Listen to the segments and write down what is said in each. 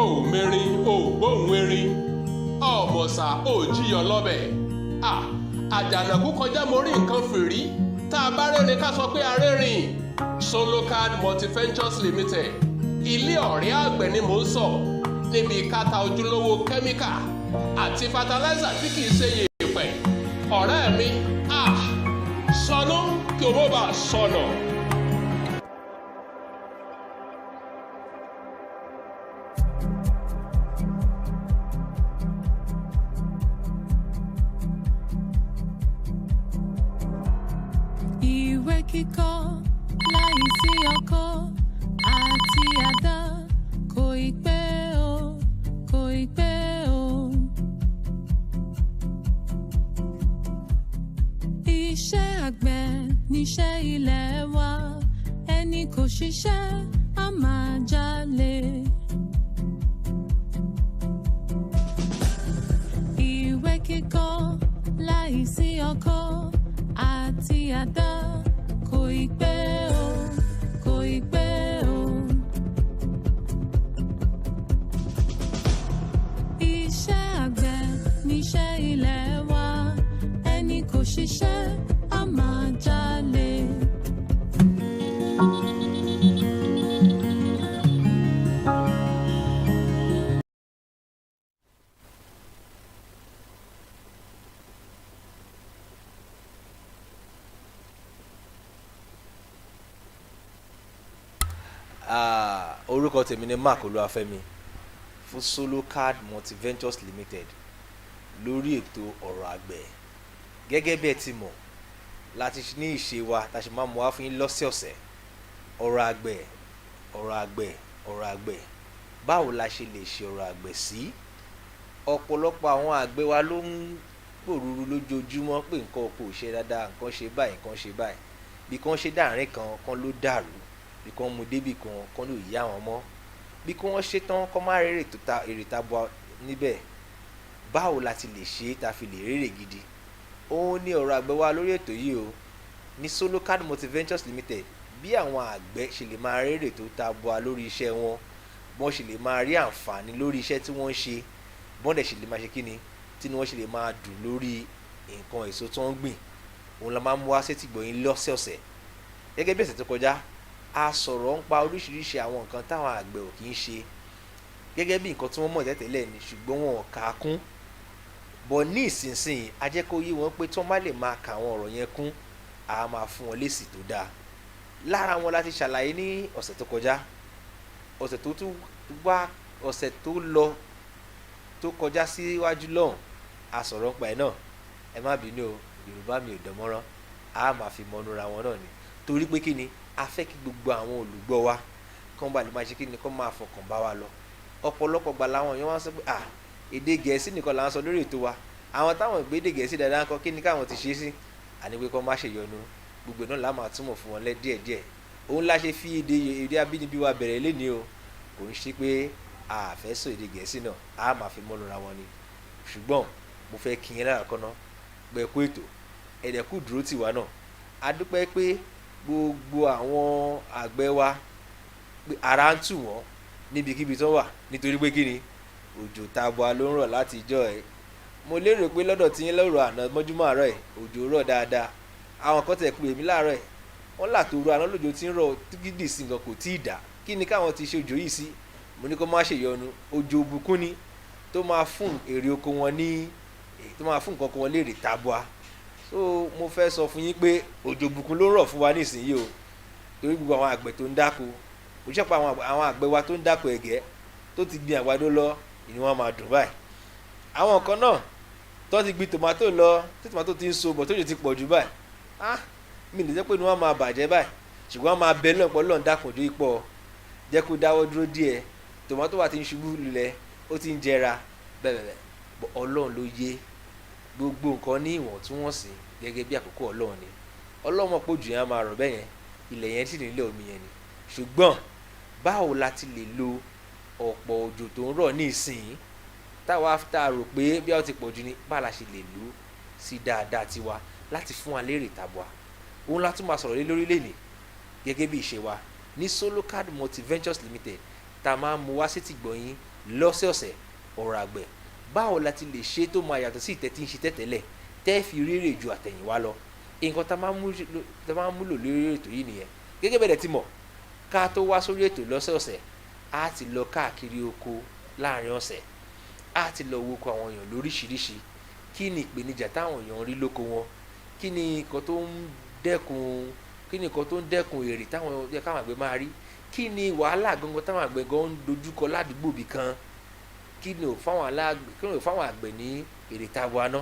ò mẹ́rin ò gbóhùn erin ọ̀mọ̀sà ò jíyọ lọ́bẹ̀ àjànàkú kọjá mo rí nǹkan fìrí tá a bá rẹ́rìn ká sọ pé a rẹ́rìn. Solocard Multiventures Limited ilé ọ̀rẹ́ àgbẹ̀ ni mò ń sọ níbi káta ojúlówó kẹ́míkà àti fataláísà tí kìí ṣe yèèpẹ̀. ọ̀rẹ́ mi sọnù kí o mọ̀ bá sọnù. Ìwé kíkọ láìsí ọkọ́ àti àdá kò ì pẹ́ o, kò ì pẹ́ o. Iṣẹ́ àgbẹ̀ níṣẹ́ ilẹ̀ wa, ẹni kò ṣiṣẹ́ á máa jalè. Ìwé kíkọ láìsí ọkọ́ àti àdá kò ì pẹ́ o, kò ì pẹ́ o. Iṣẹ́ àgbẹ̀ níṣẹ́ ilẹ̀ wa, ẹni kò ṣiṣẹ́ á máa jalè. Orúkọ tèmi ni Mark Olúwafẹ́mi fún Solocard Multiventures Limited lórí ètò ọ̀rọ̀ àgbẹ̀. Gẹ́gẹ́ bí ẹ ti mọ̀ láti ní ìṣe wa tá a ṣe máa mú wá fún yín lọ́sẹ̀ọ̀sẹ̀ ọ̀rọ̀ àgbẹ̀ ọ̀rọ̀ àgbẹ̀ ọ̀rọ̀ àgbẹ̀. Báwo la ṣe lè ṣe ọ̀rọ̀ àgbẹ̀ sí? Ọ̀pọ̀lọpọ̀ àwọn àgbẹ̀ wa ló ń pòrúurú lójoojúmọ́ pé nǹkan kò ṣe dáadáa, nǹkan ṣe báyìí, nǹkan ṣe báyìí. Bí kan ṣe dáàrin kan ló dàrú, bí kan mú débì kan ló yá wọn mọ́, bí kí wọ́n ṣe tán kọ́ má rèrè tó ta èrè tabua níbẹ̀. Báwo la ti lè ṣe tá fi lè rèrè gidi? Òun ni ọ̀rọ̀ àgbẹ̀ wa lórí ètò yìí o ní Solocard Multiventures Limited. Bí àwọn àgbẹ̀ ṣe lè máa rèrè tó tabua lórí iṣẹ́ wọn, bọ́n ṣe lè máa rí àǹfààní lórí iṣẹ́ tí wọ́n ń ṣe, bọ́n dẹ̀ ṣe lè máa ṣe kíni tí wọ́n ṣe lè máa dùn lórí nǹkan èso tó ń gbìn. Òun la máa mú wá sétí gbọ̀yìn lọ́sẹ̀ọ̀sẹ̀. Gẹ́gẹ́ bí ọ̀sẹ̀ tó kọjá a sọ̀rọ̀ ń pa oríṣiríṣi àwọn nǹkan táwọn àgbẹ̀ ò kì í ṣe gẹ́gẹ́ bí nǹkan tí wọ́n mọ̀ tẹ́tẹ́lẹ̀ ni, ṣùgbọ́n wọn ò kà á kún. Bọ̀ ní ìsinsìnyí a jẹ́ kó yé wọn pé tí wọ́n bá lè máa ka àwọn ọ̀rọ̀ yẹn kún, a máa fún wọn lésì tó dáa. Lára wọn láti ṣàlàyé ní ọ̀sẹ̀ tó kọjá, ọ̀sẹ̀ tó tún wá, ọ̀sẹ̀ tó lọ tó kọjá síwájú lọ́hùn a sọ̀rọ̀ ń pa ẹ̀ náà. Ẹ má bínú o, Yorùbá mi ò dánmọ́rán, a máa fi mọ́núra wọn náà ni. Torí pé kí ni a fẹ́ kí gbogbo àwọn olùgbọ́ wa kán bá lè máa ṣe kí ni kán máa fọkàn bá wa lọ. Ọ̀pọ̀lọpọ̀ gbà làwọn èèyàn wá sọ pé èdè Gẹ̀ẹ́sì nìkan là ń sọ lórí ètò wa, àwọn táwọn ìgbé èdè Gẹ̀ẹ́sì dáadáa ń kọ́ kí ni káwọn ti ṣe sí. Àní pé kán má ṣe yọnu, gbogbo náà la máa túmọ̀ fún wọn díẹ̀díẹ̀. Òun la ṣe fi èdè abínibí wa bẹ̀rẹ̀ lénìí o, kò ń ṣe pé a fẹ́ sọ èdè Gẹ̀ẹ́sì náà, a máa fi mọ́nura wọn ni. Ṣùgbọ́n mo fẹ́ kí yín lára kan náà gbẹ̀kú ètò ẹ̀dẹ̀kú dúró tì wá náà. A dúpẹ́ pé gbogbo àwọn àgbẹ̀ wa pé ara ń tù wọ́n níbikíbi tó wà, nítorí pé kíni òjò tabua ló ń rọ̀ láti ìjọ́ ẹ̀. Mo lérò pé lọ́dọ̀ tí yín lọ́rọ̀ àná mọ́júmọ́ àárọ̀ ẹ̀ òjò rọ̀ dáadáa. Àwọn kan tẹ̀ pé èmi láàárọ̀ ẹ̀ wọ́n làtòrò àná lójó tí ń rọ̀ gidi sí nǹkan kò tí ì dà. Kí ni káwọn ti ṣe òjò yìí sí? Mo ní kó má ṣe yọnu, òjò òbùkún ni tó máa fún èrè oko wọn ní tó máa fún nǹkan kan wọn lérè tabua. So mo fẹ́ sọ fún yín pé òjò òbùkún ló rọ̀ fún wa nísìnyí o, torí gbogbo àwọn àgbẹ̀ tó ń dáko, mo ṣe pa àwọn àgbẹ̀ wa tó ń dáko ẹ̀gẹ́ tó ti gbin àgbàdo lọ ìní wọn máa dùn báyìí. Àwọn kan náà tó ti gbin tòmátò lọ tí tòmátò ti ń so bọ̀ tójò ti pọ̀ jù báyìí, mi lè jẹ́ pé ni wọ́n máa bàjẹ́ báyìí, ṣùgbọ́n wọ́n máa bẹ lọ́pọ̀ lọ́n dákun ojú ipò jẹ́ kó dáwọ́ dúró díẹ̀. Tòmátò wa ti ń ṣubú lulẹ̀, ó ti ń jẹra bẹ́ẹ̀. Ọlọ́run ló yé gbogbo nǹkan ní ìwọ̀ntúnwọ̀nsì gẹ́gẹ́ bí àkókò Ọlọ́run ni. Ọlọ́run mọ̀ pé òjò yẹn á máa rọ̀ bẹ́ẹ̀ yẹn, ilẹ̀ yẹn sì nílẹ̀ omi yẹn ni. Ṣùgbọ́n báwo la ti lè lo ọ̀pọ̀ òjò tó ń rọ̀ ní ìsìn táwa tá rò pé bí a ti pọ̀ jù ni, báwo la ṣe lè lò sí dáadáa tiwa láti fún wa lérè tabua? Òun la tún máa sọ̀rọ̀ lé lórí lẹ́nìí gẹ́gẹ́ bí ìṣe wa ní Solocard Multiventures Limited. tá a máa ń mú wá sí tìgbọ̀yìn lọ́sẹ̀ọ̀sẹ̀ ọ̀rọ̀ àgbẹ̀ báwo la ti lè ṣe tó máa yàtọ̀ sí ìtẹ́tí ń ṣe tẹ́tẹ́lẹ̀ tẹ́ fi rírè ju àtẹ̀yìnwá lọ nǹkan tá a máa ń múlò lórí ètò yìí nìyẹn gẹ́gẹ́ bẹ́ẹ̀ ti mọ̀ ká tó wá sórí ètò lọ́sẹ̀ọ̀sẹ̀ á ti lọ káàkiri oko láàrin ọ̀sẹ̀ á ti lọ wo oko àwọn èèyàn lóríṣiríṣi kí ni ìpèníjà táwọn èèyàn rí lóko wọn kí ni nǹkan tó ń dẹ́kun èrè táwọn yẹ káwọn àgbẹ̀ máa rí kí ni wàhálà gangan táwọn àgbẹ̀ gan ń dojúkọ ládùúgbò bì kan kí ni ò fáwọn àgbẹ̀ ní èrè tabuwa ná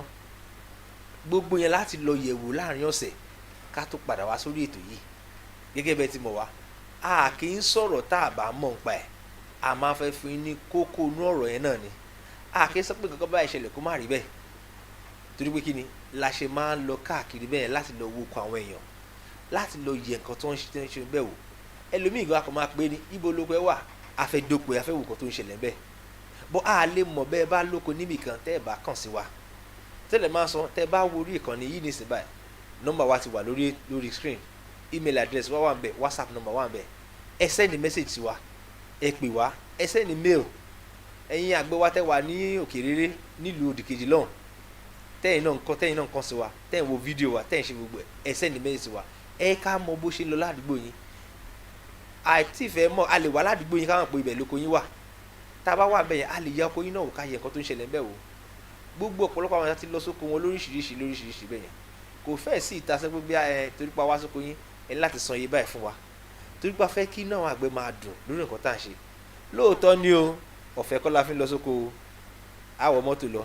gbogbo yẹn láti lọ yẹ̀wò láàrin ọ̀sẹ̀ ká tó padà wá sórí ètò yìí gẹ́gẹ́ bẹ́ẹ̀ ti mọ̀ wá a kì í sọ̀rọ̀ tá a bá mọ̀ nípa ẹ̀ a máa fẹ́ fún yín ní kókó inú ọ̀rọ̀ yẹn náà ni a kì í sọ pé kankan báyìí ṣẹlẹ̀ kó má rí bẹ́ẹ̀ torí pé kí ni la ṣe máa ń lọ káàkiri bẹ́ẹ̀ láti lọ wo oko àwọn èèyàn láti lọ yẹ nǹkan tó ń ṣe bẹ́ẹ̀ wò ẹlòmíì gan akọ̀ máa pé ní ibo lóko ẹ wà a fẹ́ dóko a fẹ́ wò nǹkan tó ń ṣẹlẹ̀ bẹ́ẹ̀ bọ́ a lè mọ̀ bẹ́ẹ̀ bá lóko níbìkan tẹ́ ẹ bá kàn sí wa tẹ́lẹ̀ máa sọ tẹ́ bá wo orí ìkànnì yìí nísìnyí báyìí nọ́mbà wa ti wà lórí screen email address wa wà ń bẹ̀ whatsapp number wà ń bẹ̀ ẹ send message sí wa ẹ pè wá ẹ send mail ẹ̀yin àgbẹ̀ wa tẹ́ wà ní òkèèrè nílùú òdìkejì lọ́hùn tẹ́yìn náà ń kàn sí wa tẹ́yìn wo fídíò wa tẹ́yìn ṣe gbogbo ẹ send message sí wa ẹ ká mọ bó ṣe ń lọ ládùúgbò yín àìtí ìfẹ́ mọ̀ a lè wà ládùúgbò yín káwọn pé ibẹ̀ lóko yín wà tá a bá wà bẹ́ẹ̀ yẹn a lè ya oko yín náà wò ká yẹ nǹkan tó ń ṣẹlẹ̀ bẹ́ẹ̀ wò gbogbo ọ̀pọ̀lọpọ̀ àwọn ti lọ sóko wọn lóríṣiríṣi bẹ́ẹ̀ yẹn kò fẹ́ẹ̀ sí ìtasẹ́ gbogbo torí pa wá sóko yín ẹ láti san iye báyìí fún wa torí pa fẹ́ kí náà àgbẹ̀ máa dùn lórí nǹkan tá à ń ṣe lóòótọ́ ni o ọ̀fẹ́ kọ́ la fi ń lọ sóko o á wọ mọ́tò lọ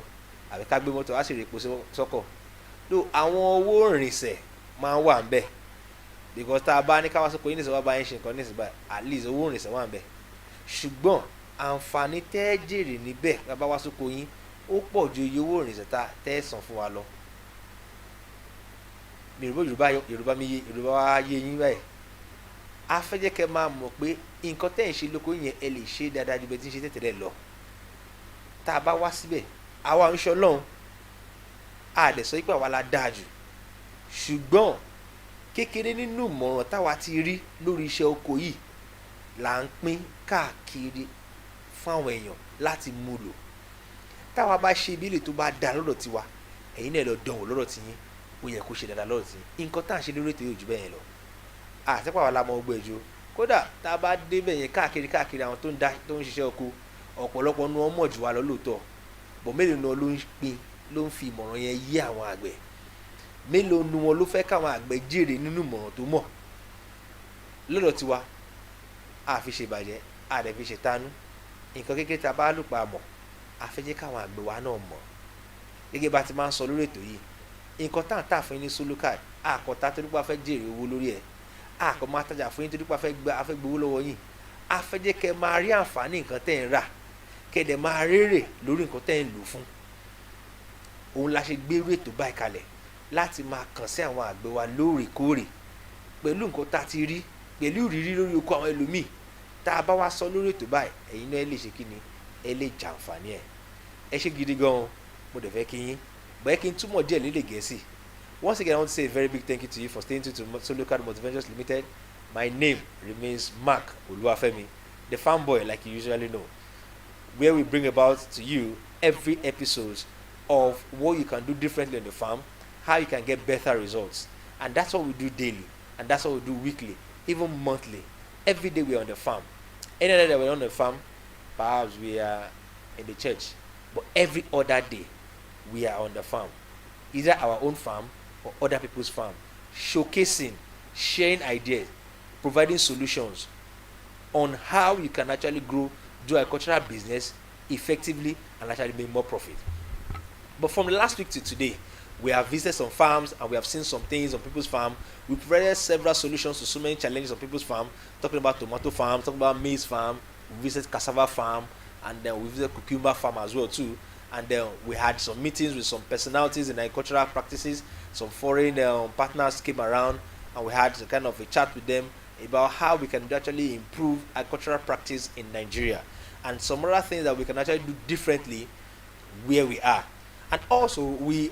àbí ká gbé mọ́tò á sì rè epo sọ́kọ̀ ló àwọn owó ìrìnsẹ̀ máa ń wà ń bẹ̀ because tá a bá ní káwá sóko yín nìṣẹ́ wá bá yín ṣe nǹkan nìṣẹ́ báyìí at least owó ìrìnsẹ̀ wà ń bẹ̀ ṣùgbọ́n àǹfààní tẹ́ jèrè níbẹ̀ bá wá sóko yín ó pọ̀ ju iye owó ìrìnsẹ̀ tá tẹ́ san fún wa lọ yorùbá wa yé yín báyìí a fẹ́ jẹ́ kẹ́ máa mọ̀ pé nǹkan tẹ́ ń ṣe lóko yẹn ẹ lè ṣe dáadáa ju bẹ́ẹ̀ tí ń ṣe tẹ̀tẹ̀rẹ̀ lọ tá a bá wá síbẹ̀ àwa ń ṣe ọlọ́run a dẹ̀ sọ pé àwa la dáa jù ṣùgbọ́n kékeré nínú ìmọ̀ràn táwa ti rí lórí iṣẹ́ oko yìí là ń pín káàkiri fún àwọn èèyàn láti mú lò táwa bá ṣe ìbílẹ̀ tó bá dáa lọ́dọ̀ tiwa ẹ̀yin náà lọ dánwò lọ́dọ̀ tiyín ó yẹ kó ṣe dáadáa lọ́dọ̀ tiyín nǹkan tá à ń ṣe lórí ètò yóò ju bẹ́ẹ̀ yẹn lọ àtẹ́pà wà lámọ̀ ọgbẹ́ ìjọ kódà tá a bá débẹ̀ yẹn káàkiri àwọn tó ń ṣiṣẹ́ oko ọ̀pọ̀lọpọ̀ nu wọn mọ̀ jù wá lọ lóòótọ́ bọ̀ mélòó nu wọn ló ń fi ìmọ̀ràn yẹn yí àwọn àgbẹ̀ mélòó nu wọn ló fẹ́ káwọn àgbẹ̀ jèrè nínú ìmọ̀ràn tó mọ̀ lọ́dọ̀ tiwa àfi ṣe ìbàjẹ́ àdẹ̀fi ṣe tánú nǹkan kékeré tá a bá lù pa mọ̀ àfẹ́jẹ́ káwọn àgbẹ̀ wa náà mọ̀ gẹ́gẹ́ bá ti máa ń sọ lórí ètò yìí nǹkan tá à ń tà fún yín ní SoloCard àkọ́tà torí pé a fẹ́ jèrè owó lórí ẹ̀ àkọ́ máa tajà fún yín torí pé a fẹ́ gbowó lọ́wọ́ yín àfẹ́jẹ́ kẹ́ máa rí àǹfààní nǹkan tẹ́ ń rà kẹ́ dẹ̀ máa rérè lórí nǹkan tẹ́ ń lò fún òun la ṣe gbérú ètò báyìí kalẹ̀ láti máa kàn sí àwọn àgbẹ̀ wa lóòrèkóòrè pẹ̀lú nǹkan tá a ti rí pẹ̀lú ìrírí lórí oko àwọn ẹlòmíì tá a bá wá sọ lórí ètò báyìí ẹ̀yin náà ẹ lè ṣe kí ni ẹ lè jàǹfààní ẹ̀ ẹ ṣe gidi gan-an mo dẹ̀ fẹ́ kí yín bẹ́ẹ̀ kí n túmọ̀ díẹ̀ lédè Gẹ̀ẹ́sì. Once again, I want to say a very big thank you to you for staying tuned to SoloCard Multiventures Limited. My name remains Mark Oluwafemi, the farm boy like you usually know, where we bring about to you every episode of what you can do differently on the farm, how you can get better results. And that's what we do daily, and that's what we do weekly, even monthly. Every day we're on the farm. Any other day we're on the farm, perhaps we are in the church, but every other day we are on the farm, either our own farm or other people's farm, showcasing, sharing ideas, providing solutions on how you can actually do agricultural business effectively and actually make more profit. But from last week to today, we have visited some farms and we have seen some things on people's farm. We provided several solutions to so many challenges on people's farm, talking about tomato farm, talking about maize farm, we visited cassava farm, and then we visited cucumber farm as well too. And then we had some meetings with some personalities in agricultural practices. Some foreign partners came around and we had kind of a chat with them about how we can actually improve agricultural practice in Nigeria and some other things that we can actually do differently where we are. And also,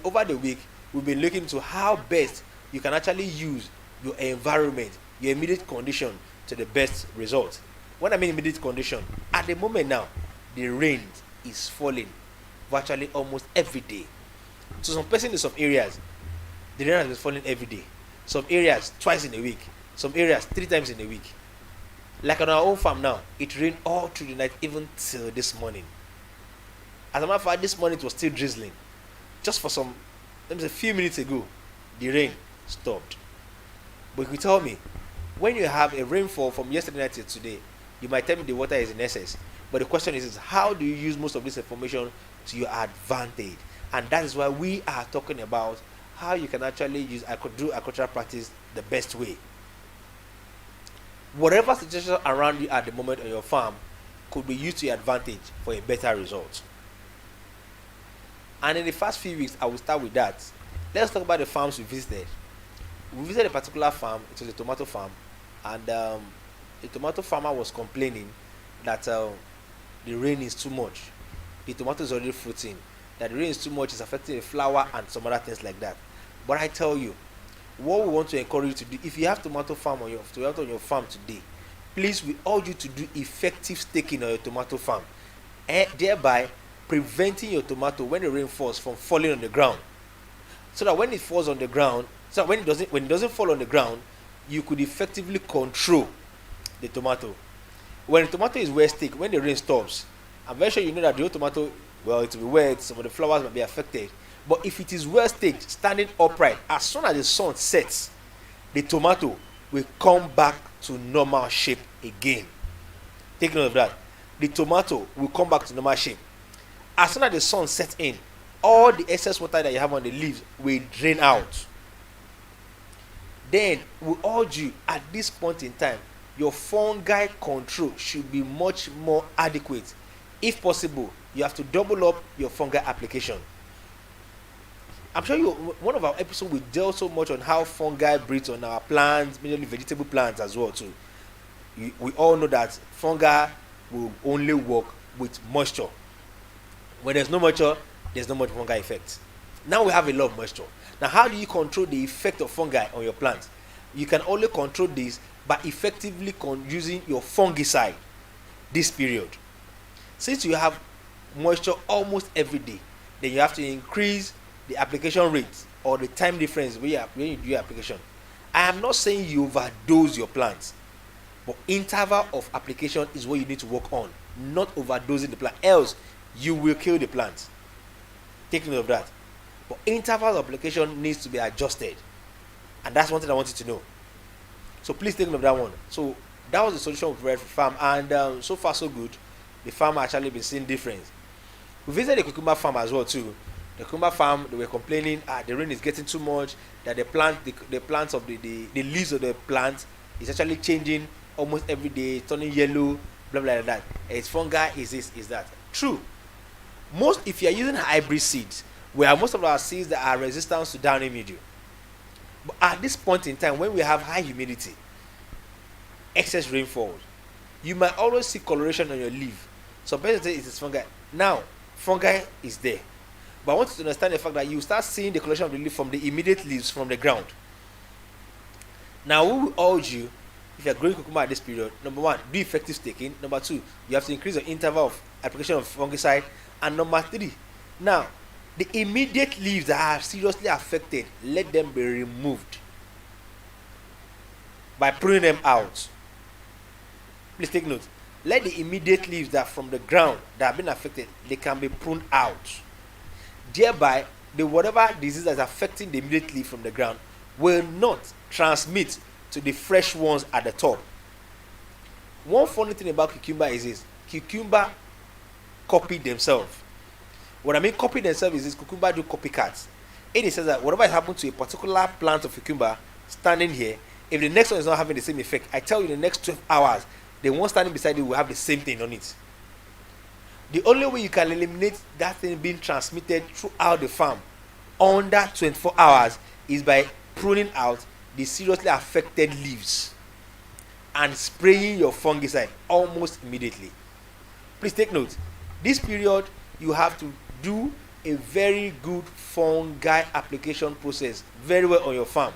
over the week, we've been looking into how best you can actually use your environment, your immediate condition to the best result. When I mean immediate condition, at at the moment now, the rain is falling virtually almost every day. So some person in some areas, the rain has been falling every day. Some areas twice in a week. Some areas 3 times in a week. Like on our own farm now, it rained all through the night, even till this morning. As a matter of fact, this morning it was still drizzling. Just for some, let me say, a few minutes ago, the rain stopped. But if you tell me, when you have a rainfall from yesterday night till today, you might tell me the water is in excess. But the question is how do you use most of this information to your advantage? And that is why we are talking about how you can actually do agricultural practice the best way. Whatever situation around you at the moment on your farm could be used to your advantage for a better result. And in the first few weeks, I will start with that. Let's talk about the farms we visited. We visited a particular farm. It was a tomato farm, and the tomato farmer was complaining that the rain is too much. The tomato is already fruiting. That the rain is too much, is affecting the flower and some other things like that. But I tell you, what we want to encourage you to do, if you have tomato farm on your farm today, please, we urge you to do effective staking on your tomato farm, and thereby preventing your tomato, when the rain falls, from falling on the ground. So that when it falls on the ground, so when it doesn't fall on the ground, you could effectively control the tomato. When the tomato is well staked, when the rain stops, I'm very sure you know that the whole tomato, well, it will be wet, some of the flowers might be affected. But if it is well staked, standing upright, as soon as the sun sets, the tomato will come back to normal shape again. Take note of that. The tomato will come back to normal shape. As soon as the sun sets in, all the excess water that you have on the leaves will drain out. Then we urge you, at this point in time, your fungi control should be much more adequate. If possible, you have to double up your fungi application. I'm sure one of our episodes will deal so much on how fungi breeds on our plants, mainly vegetable plants as well too. We all know that fungi will only work with moisture. When there's no moisture, there's not much fungi effect. Now we have a lot of moisture. Now, how do you control the effect of fungi on your plants? You can only control this by effectively using your fungicide this period. Since you have moisture almost every day, then you have to increase the application rate or the time difference when you do your application. I am not saying you overdose your plants, but interval of application is what you need to work on, not overdosing the plant, else you will kill the plant. Take note of that. But interval of application needs to be adjusted, and that's one thing I want you to know. So please take note of that one. So that was the solution we provided for farm, and so far so good. The farm actually been seeing difference. We visited the cucumber farm as well too. The cucumber farm, they were complaining the rain is getting too much, that the plants of the leaves of the plant is actually changing almost every day, turning yellow, blah blah like that. It's fungi, is this, is that. True. If you are using hybrid seeds, where most of our seeds that are resistant to downy mildew. But at this point in time, when we have high humidity, excess rainfall, you might always see coloration on your leaf. So basically it is fungi. Now, fungi is there. But I want you to understand the fact that you start seeing the coloration of the leaf from the immediate leaves from the ground. Now, we will urge you, if you are growing cucumber at this period, number 1, do effective staking. Number 2, you have to increase the interval of application of fungicide. And number 3, now, the immediate leaves that are seriously affected, let them be removed by pruning them out. Please take note. Let the immediate leaves that are from the ground that have been affected, they can be pruned out. Thereby, whatever disease that is affecting the immediate leaf from the ground will not transmit to the fresh ones at the top. One funny thing about cucumber is this: cucumber copy themselves. What I mean copy themselves is this: cucumber do copycats. It says that whatever has happened to a particular plant of cucumber standing here, if the next one is not having the same effect, I tell you, in the next 12 hours, the one standing beside you will have the same thing on it. The only way you can eliminate that thing being transmitted throughout the farm under 24 hours is by pruning out the seriously affected leaves and spraying your fungicide almost immediately. Please take note, this period you have to do a very good fungi application process very well on your farm.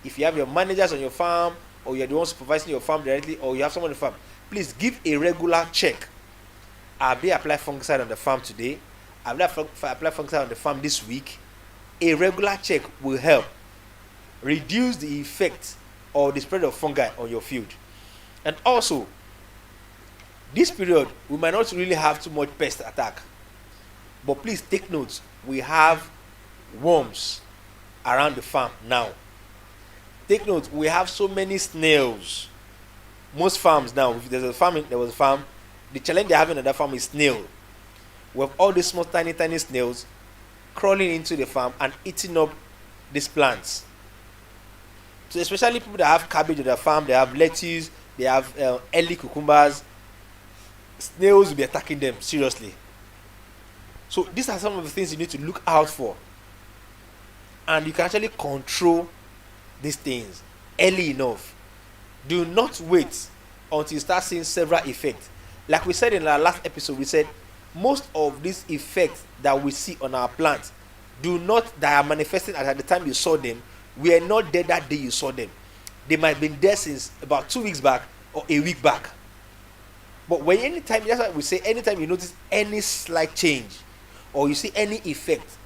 If you have your managers on your farm, or you're the one supervising your farm directly, or you have someone on the farm, please give a regular check Have they applied fungicide on the farm today? Have they applied fungicide on the farm this week? A regular check will help reduce the effect or the spread of fungi on your field. And also, this period we might not really have too much pest attack, but please take note, we have worms around the farm now. Take note, we have so many snails. Most farms now, if there was a farm, the challenge they're having on that farm is snail. We have all these small tiny snails crawling into the farm and eating up these plants. So especially people that have cabbage on their farm, they have lettuce, they have early cucumbers, snails will be attacking them seriously. So these are some of the things you need to look out for, and you can actually control these things early enough. Do not wait until you start seeing several effects. Like we said in our last episode, we said most of these effects that we see on our plants that are manifesting at the time you saw them were not there that day you saw them. They might have been there since about 2 weeks back or a week back. But that's why we say anytime you notice any slight change or you see any effect,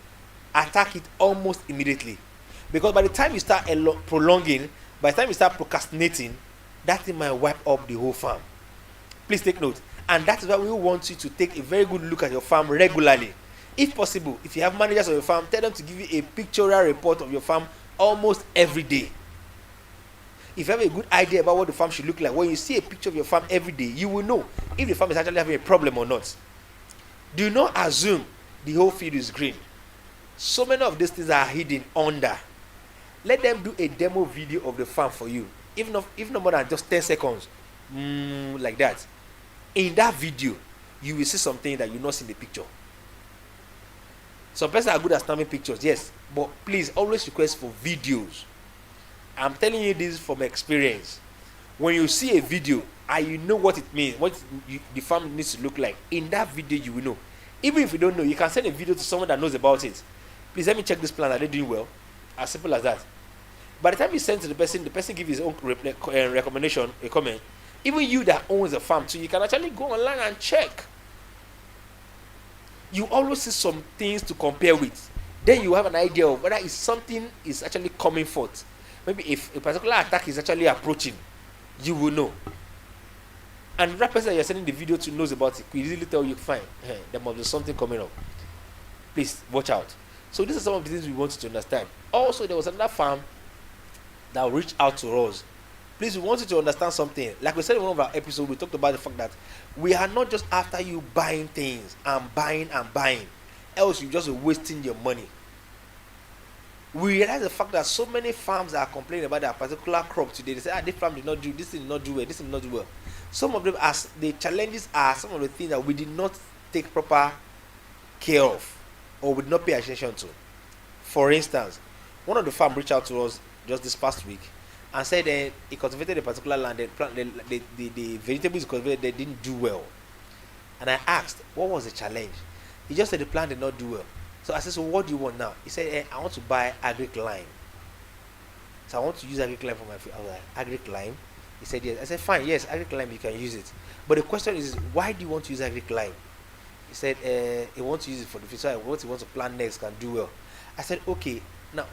attack it almost immediately. Because by the time you start prolonging, by the time you start procrastinating, that thing might wipe up the whole farm. Please take note. And that is why we want you to take a very good look at your farm regularly. If possible, if you have managers on your farm, tell them to give you a pictorial report of your farm almost every day. If you have a good idea about what the farm should look like, when you see a picture of your farm every day, you will know if the farm is actually having a problem or not. Do not assume the whole field is green. So many of these things are hidden under. Let them do a demo video of the farm for you, if no more than just 10 seconds, like that. In that video, you will see something that you not see in the picture. Some persons are good at snapping pictures, yes, but please always request for videos. I'm telling you this from experience. When you see a video and you know what it means, the farm needs to look like, in that video you will know. Even if you don't know, you can send a video to someone that knows about it. Please let me check this plant. Are they doing well? As simple as that. By the time you send to the person gives his own recommendation, a comment. Even you that owns a farm too, you can actually go online and check. You always see some things to compare with. Then you have an idea of whether something is actually coming forth. Maybe if a particular attack is actually approaching, you will know. And the person you're sending the video to knows about it, could easily tell you, fine, there must be something coming up. Please watch out. So these are some of the things we want you to understand. Also, there was another farm that reached out to us. Please, we want you to understand something. Like we said in one of our episodes, we talked about the fact that we are not just after you buying things and buying. Else you're just wasting your money. We realize the fact that so many farms are complaining about their particular crop today. They say, this farm did not do, this did not do well, this did not do well. Some of them, as the challenges are some of the things that we did not take proper care of or we did not pay attention to. For instance, one of the farms reached out to us just this past week and said he cultivated a particular land, the vegetables cultivated, they didn't do well. And I asked, what was the challenge? He just said the plant did not do well. So I said, so what do you want now? He said, I want to buy agric lime. So I want to use agric lime for my field. I was like, agric lime? He said, yes. I said, fine, yes, agric lime, you can use it. But the question is, why do you want to use agric lime? He said, he wants to use it for the future. So what he wants to plant next can do well. I said, okay, now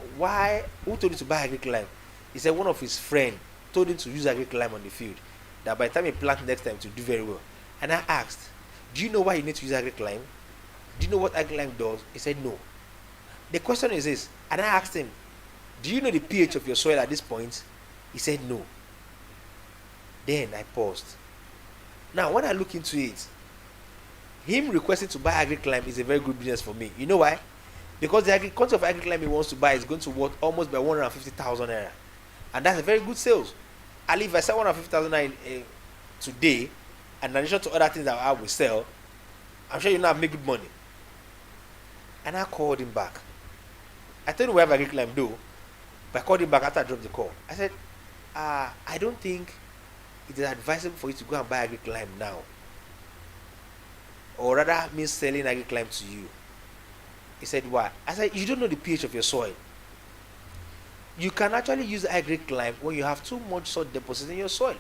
who told you to buy agric lime? He said one of his friends told him to use agric lime on the field, that by the time he plants next time to do very well. And I asked, do you know why you need to use agric lime? Do you know what agric lime does? He said no. The question is this, and I asked him, do you know the pH of your soil at this point? He said no. Then I paused. Now when I look into it, him requesting to buy agric lime is a very good business for me. You know why? Because the quantity of agric lime he wants to buy is going to worth almost by 150,000 naira. And that's a very good sales. And if I sell 150,000 naira today, and in addition to other things that I will sell, I'm sure you'll not make good money. And I called him back. I told him we have agric lime though, but I called him back after I dropped the call. I said, I don't think it is advisable for you to go and buy agric lime now. Or rather, me selling agric lime to you. He said, why? I said, you don't know the pH of your soil. You can actually use agric lime when you have too much salt deposit in your soil.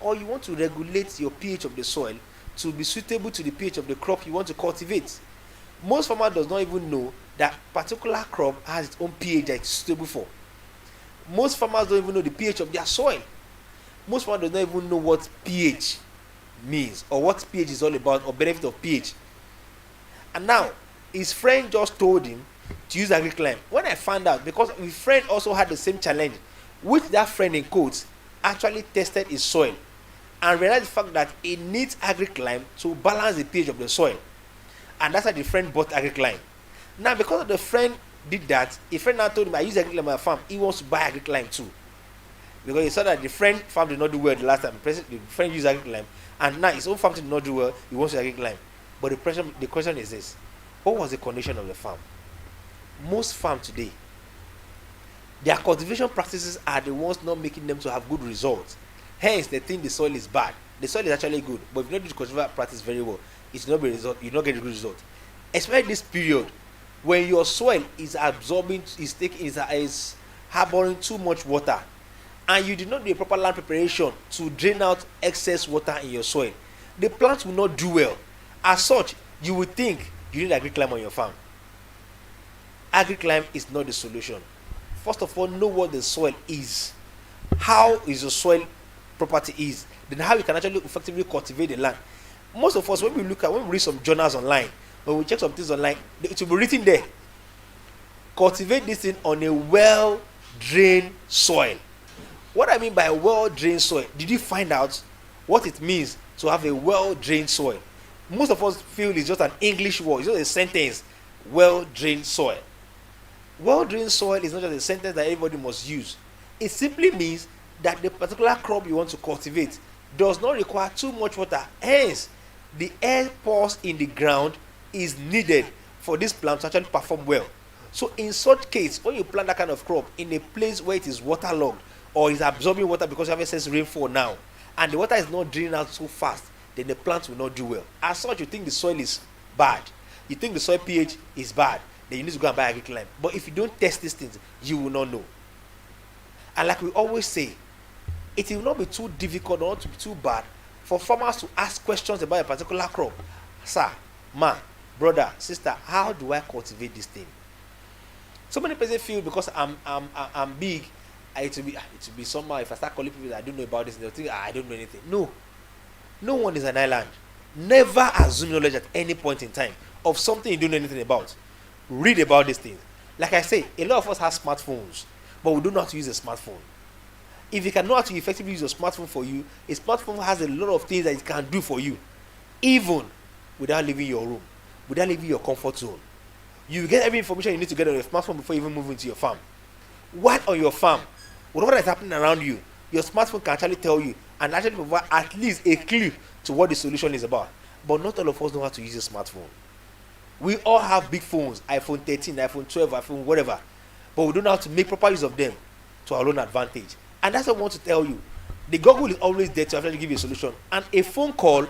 Or you want to regulate your pH of the soil to be suitable to the pH of the crop you want to cultivate. Most farmer does not even know that particular crop has its own pH that it's suitable for. Most farmers don't even know the pH of their soil. Most farmers don't even know what pH means or what pH is all about or benefit of pH. And now his friend just told him to use AgriClimb. When I found out, because his friend also had the same challenge, which that friend in quotes actually tested his soil and realized the fact that it needs AgriClimb to balance the pH of the soil. And that's why the friend bought AgriClimb. Now, because of the friend did that, a friend now told him, I use AgriClimb on my farm. He wants to buy AgriClimb too. Because he saw that the friend farm did not do well the last time. The friend used AgriClimb. And now his own farm did not do well. He wants to AgriClimb. But the question is this. What was the condition of the farm? Most farms today, their cultivation practices are the ones not making them to have good results. Hence, they think the soil is bad. The soil is actually good, but if you don't do the cultivation practice very well, it's not be result. You not get a good result. Especially this period when your soil is absorbing, is harboring too much water, and you did not do a proper land preparation to drain out excess water in your soil, the plants will not do well. As such, you would think you need AgriClimb on your farm. AgriClimb is not the solution. First of all, know what the soil is. How is the soil property is. Then how you can actually effectively cultivate the land. Most of us, when we read some journals online, when we check some things online, it will be written there. Cultivate this thing on a well-drained soil. What I mean by a well-drained soil, did you find out what it means to have a well-drained soil? Most of us feel it's just an English word, it's just a sentence, well-drained soil. Well-drained soil is not just a sentence that everybody must use. It simply means that the particular crop you want to cultivate does not require too much water. Hence, the air pores in the ground is needed for this plant to actually perform well. So in such case, when you plant that kind of crop in a place where it is waterlogged or is absorbing water because you have excess rainfall now, and the water is not draining out so fast, then the plant will not do well. As such, you think the soil is bad, you think the soil pH is bad, then you need to go and buy AgriClimb. But if you don't test these things, you will not know. And like we always say, it will not be too difficult or not to be too bad for farmers to ask questions about a particular crop. Sir, ma, brother, sister, how do I cultivate this thing? So many people feel because I'm big, it will be somehow if I start calling people that I don't know about this, they'll think I don't know anything. No one is an island. Never assume knowledge at any point in time of something you don't know anything about. Read about these things. Like I say, a lot of us have smartphones, but we don't know how to use a smartphone. If you can know how to effectively use your smartphone for you, a smartphone has a lot of things that it can do for you, even without leaving your room, without leaving your comfort zone. You get every information you need to get on your smartphone before you even move into your farm. While on your farm, whatever is happening around you, your smartphone can actually tell you and actually provide at least a clue to what the solution is about. But not all of us know how to use a smartphone. We all have big phones, iPhone 13, iPhone 12, iPhone whatever, but we don't know how to make proper use of them to our own advantage. And that's what I want to tell you. The Google is always there to actually give you a solution. And a phone call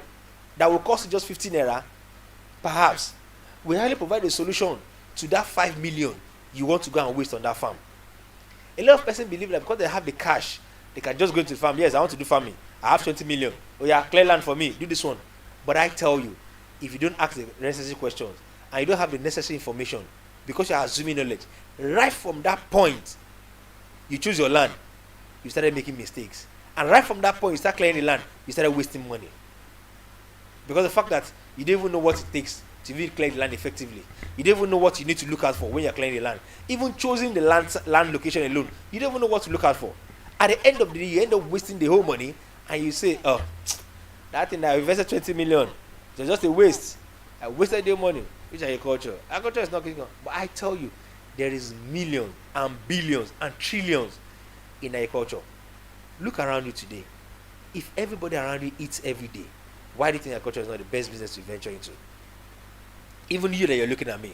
that will cost you just 15 naira, perhaps, will actually provide a solution to that 5 million you want to go and waste on that farm. A lot of persons believe that because they have the cash, they can just go into the farm. Yes, I want to do farming. I have 20 million. Oh yeah, clear land for me. Do this one. But I tell you, if you don't ask the necessary questions and you don't have the necessary information because you are assuming knowledge, right from that point, you choose your land, you started making mistakes. And right from that point, you start clearing the land, you started wasting money. Because the fact that you don't even know what it takes to really clear the land effectively. You don't even know what you need to look out for when you're clearing the land. Even choosing the land location alone, you don't even know what to look out for. At the end of the day, you end up wasting the whole money and you say, oh, that thing that I invested 20 million, it was just a waste. I wasted the money. Which agriculture? Agriculture is not going on. But I tell you, there is millions and billions and trillions in agriculture. Look around you today. If everybody around you eats every day, why do you think agriculture is not the best business to venture into? Even you that you're looking at me,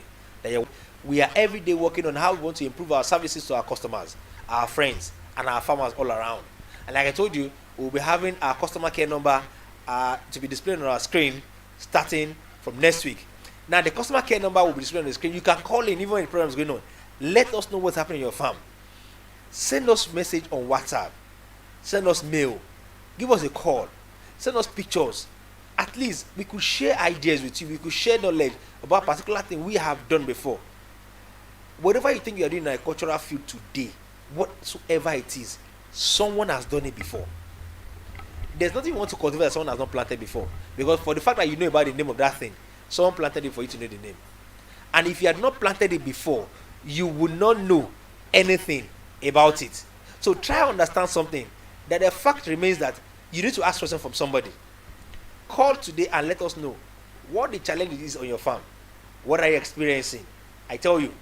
we are every day working on how we want to improve our services to our customers, our friends, and our farmers all around. And like I told you, we'll be having our customer care number to be displayed on our screen starting from next week. Now, the customer care number will be displayed on the screen. You can call in even when the program is going on. Let us know what's happening in your farm. Send us message on WhatsApp. Send us mail. Give us a call. Send us pictures. at least we could share ideas with you. We could share knowledge about a particular thing we have done before. Whatever you think you are doing in a cultural field today, whatsoever it is, someone has done it before. There's nothing you want to cultivate that someone has not planted before. Because for the fact that you know about the name of that thing, someone planted it for you to know the name. And if you had not planted it before, you would not know anything about it. So try to understand something. That the fact remains that you need to ask questions from somebody. Call today and let us know what the challenge is on your farm. What are you experiencing? I tell you,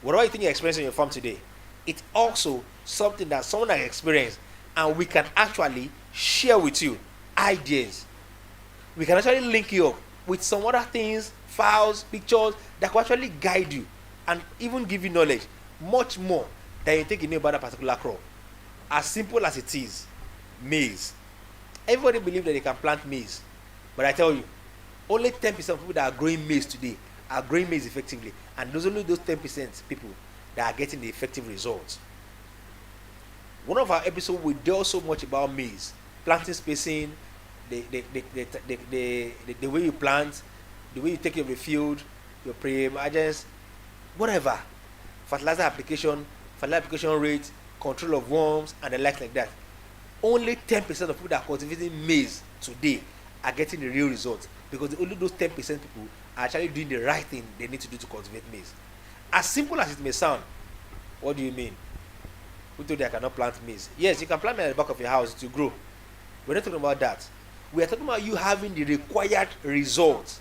whatever you think you're experiencing on your farm today, it's also something that someone has experienced, and we can actually share with you ideas. We can actually link you up with some other things, files, pictures that can actually guide you and even give you knowledge much more than you think you know about a particular crop. As simple as it is, maize. Everybody believes that they can plant maize, but I tell you, only 10% of people that are growing maize today are growing maize effectively, and those only those 10% people that are getting the effective results. One of our episodes will deal so much about maize, planting spacing, the way you plant, the way you take care of the field, your pre-emergence, whatever, fertilizer application rate, control of worms, and the likes like that. Only 10% of people that are cultivating maize today are getting the real results, because only those 10% people are actually doing the right thing they need to do to cultivate maize. As simple as it may sound, what do you mean? Who told you I cannot plant maize? Yes, you can plant maize at the back of your house to grow. We're not talking about that. We are talking about you having the required results.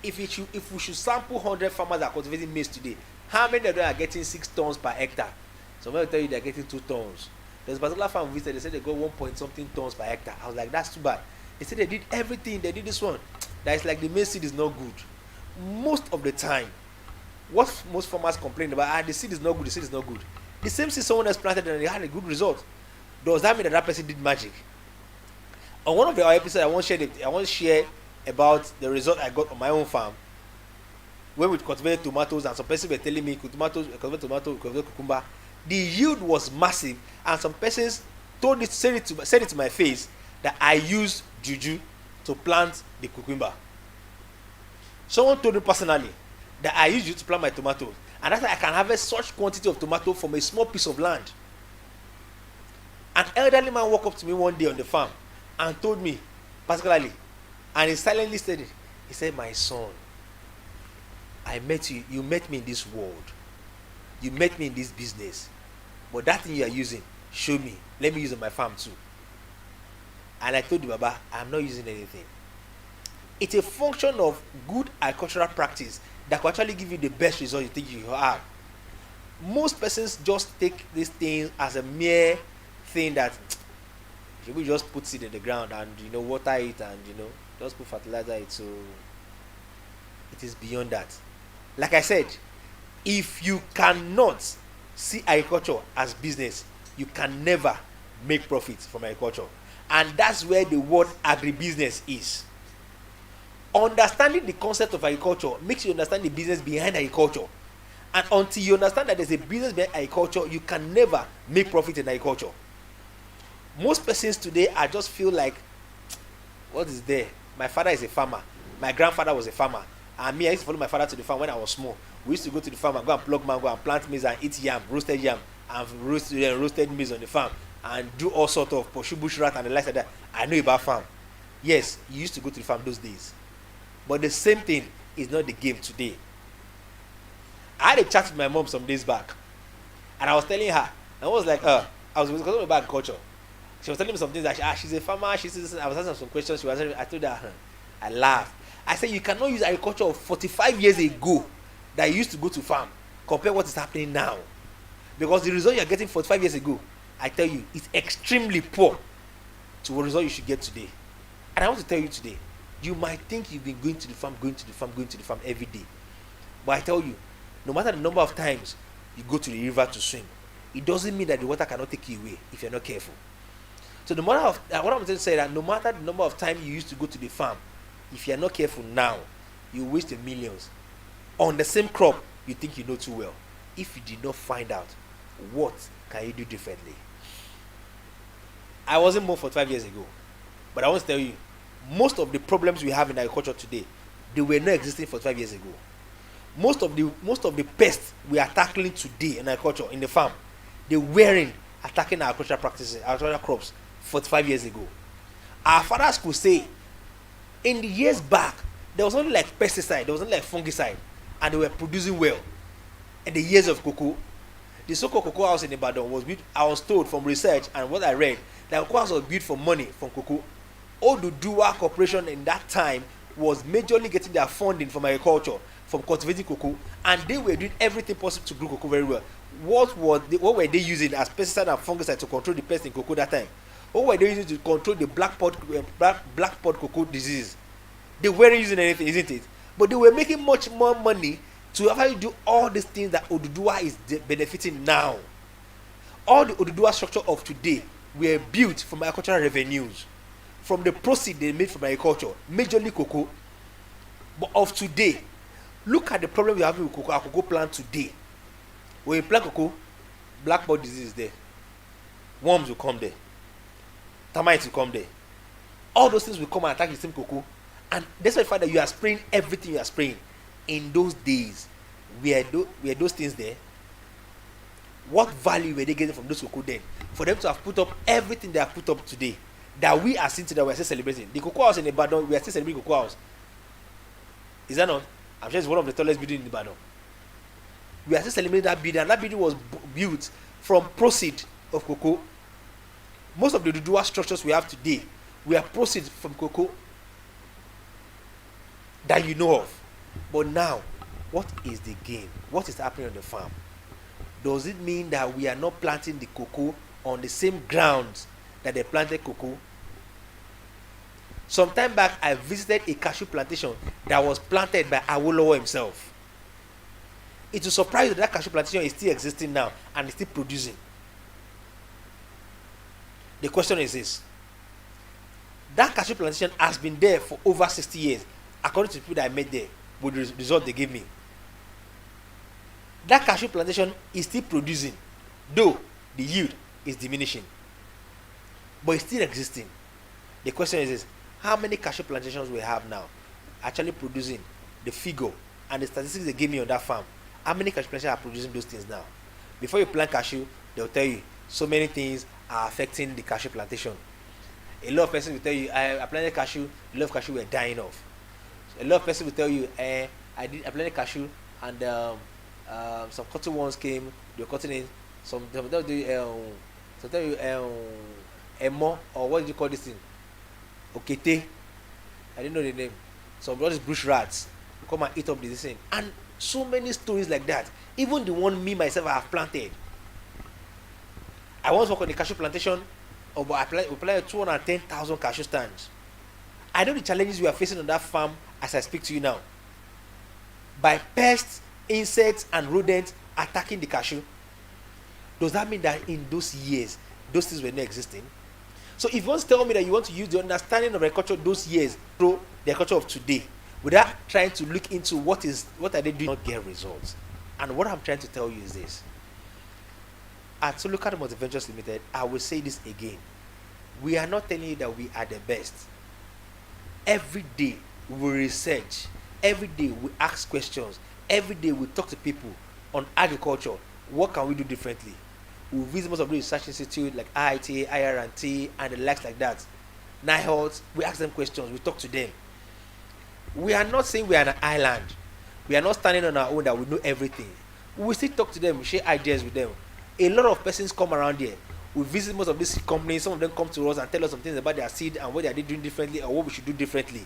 If we should sample 100 farmers that are cultivating maize today, how many of them are getting 6 tons per hectare? Some will tell you they're getting 2 tons. There's a particular farm visited, they said they got 1 point something tons per hectare. I was like, that's too bad. They said they did everything, they did this one. That is like the maize seed is not good. Most of the time, what most farmers complain about, the seed is not good, the seed is not good. The same seed someone else planted and they had a good result. Does that mean that that person did magic? On one of our episodes, I want to share about the result I got on my own farm when we cultivated tomatoes, and some persons were telling me cultivate tomato, cultivate cucumber. The yield was massive, and some persons said it to my face that I used juju to plant the cucumber. Someone told me personally that I used juju to plant my tomatoes, and that's why I can harvest such quantity of tomato from a small piece of land. An elderly man walked up to me one day on the farm and told me, particularly, and he silently said it. He said, "My son, I met you. You met me in this world. You met me in this business. But that thing you are using, show me. Let me use it on my farm too." And I told you, Baba, I'm not using anything. It's a function of good agricultural practice that will actually give you the best result you think you have. Most persons just take this thing as a mere thing that we just put seed in the ground and water it and just put fertilizer it. So it is beyond that. Like I said, if you cannot see agriculture as business, you can never make profit from agriculture. And that's where the word agribusiness is. Understanding the concept of agriculture makes you understand the business behind agriculture. And until you understand that there's a business behind agriculture, you can never make profit in agriculture. Most persons today I just feel like, what is there? My father is a farmer. My grandfather was a farmer. And me, I used to follow my father to the farm when I was small. We used to go to the farm and go and pluck mango and plant maize and eat yam, roasted maize on the farm, and do all sorts of pursue bush rat and the likes like that. I know about farm. Yes, you used to go to the farm those days. But the same thing is not the game today. I had a chat with my mom some days back, and I was telling her, I was like, I was talking about agriculture. She was telling me some things like she's a farmer. I was asking some questions. I told her, I laughed. I said, you cannot use agriculture of 45 years ago that you used to go to farm, compare what is happening now. Because the result you are getting 45 years ago, I tell you, it's extremely poor to what result you should get today. And I want to tell you today, you might think you've been going to the farm every day. But I tell you, no matter the number of times you go to the river to swim, it doesn't mean that the water cannot take you away if you're not careful. So no matter what I'm trying to say, that no matter the number of times you used to go to the farm, if you're not careful now, you waste the millions on the same crop you think you know too well. If you did not find out, what can you do differently? I wasn't born 45 years ago, but I want to tell you, most of the problems we have in agriculture today, they were not existing 45 years ago. Most of the pests we are tackling today in agriculture, in the farm, they weren't attacking our agricultural practices, agricultural crops 45 years ago. Our fathers could say, in the years back, there was only like pesticide, there was only like fungicide, and they were producing well. In the years of cocoa, the so-called cocoa house in Ibadan was built, I was told from research and what I read, that cocoa house was built for money from cocoa. Oduduwa Corporation in that time was majorly getting their funding from agriculture, from cultivating cocoa, and they were doing everything possible to grow cocoa very well. What were they using as pesticide and fungicide to control the pest in cocoa that time? What were they using to control the black pod cocoa disease? They weren't using anything, isn't it? But they were making much more money to actually do all these things that Oduduwa is benefiting now. All the Oduduwa structure of today were built from agricultural revenues, from the proceeds they made from agriculture, majorly cocoa. But of today, look at the problem we have with cocoa, our cocoa plant today. When you plant cocoa, black pod disease is there. Worms will come there. Termites will come there. All those things will come and attack the same cocoa. And despite the fact that you are spraying everything you are spraying, in those days, were those things there? What value were they getting from those cocoa then? For them to have put up everything they have put up today, that we are seeing today, we are still celebrating. The cocoa house in Ibadan, we are still celebrating cocoa house. Is that not? I'm sure it's one of the tallest buildings in Ibadan. We are still celebrating that building, and that building was built from proceeds of cocoa. Most of the Oduduwa structures we have today were proceeds from cocoa that you know of. But now, what is the gain? What is happening on the farm? Does it mean that we are not planting the cocoa on the same grounds that they planted cocoa? Some time back, I visited a cashew plantation that was planted by Awolowo himself. It will surprise you that cashew plantation is still existing now and is still producing. The question is this: that cashew plantation has been there for over 60 years, according to the people that I met there, with the result they gave me. That cashew plantation is still producing, though the yield is diminishing, but it's still existing. The question is this: how many cashew plantations we have now actually producing the figure and the statistics they gave me on that farm? How many cashew plantations are producing those things now? Before you plant cashew, they'll tell you so many things are affecting the cashew plantation. A lot of persons will tell you, I planted cashew, a lot of cashew were dying off. So a lot of persons will tell you, I planted cashew and some cotton ones came, they were cutting in, some tell you emo, or what do you call this thing? Okete. I didn't know the name. Some all these bush rats come and eat up this thing. And so many stories like that. Even the one me myself I have planted. I once worked on the cashew plantation. We planted 210,000 cashew stands. I know the challenges we are facing on that farm as I speak to you now. By pests, insects, and rodents attacking the cashew. Does that mean that in those years, those things were not existing? So if you want to tell me that you want to use the understanding of agriculture those years to the agriculture of today, without trying to look into what are they doing, not get results. And what I'm trying to tell you is this: at Solukad Multiventures Limited, I will say this again. We are not telling you that we are the best. Every day we research. Every day we ask questions. Every day we talk to people on agriculture. What can we do differently? We visit most of the research institutes like IIT, IRT, and the likes like that. NIHOT, we ask them questions. We talk to them. We are not saying we are an island. We are not standing on our own that we know everything. We still talk to them, we share ideas with them. A lot of persons come around here. We visit most of these companies. Some of them come to us and tell us some things about their seed and what they are doing differently or what we should do differently.